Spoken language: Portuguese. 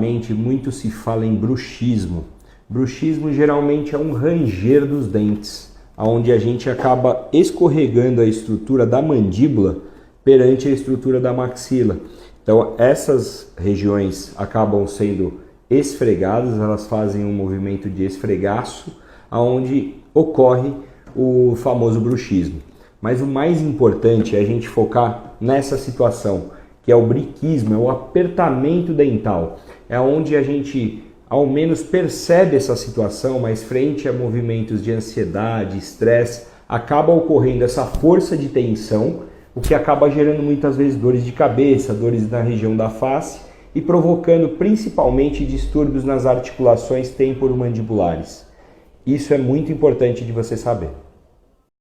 tecnicamente, muito se fala em bruxismo. Bruxismo geralmente é um ranger dos dentes, onde a gente acaba escorregando a estrutura da mandíbula perante a estrutura da maxila. Então essas regiões acabam sendo esfregadas, elas fazem um movimento de esfregaço, onde ocorre o famoso bruxismo. Mas o mais importante é a gente focar nessa situação, que é o briquismo, é o apertamento dental. É onde a gente ao menos percebe essa situação, mas frente a movimentos de ansiedade, estresse, acaba ocorrendo essa força de tensão, o que acaba gerando muitas vezes dores de cabeça, dores na região da face e provocando principalmente distúrbios nas articulações temporomandibulares. Isso é muito importante de você saber.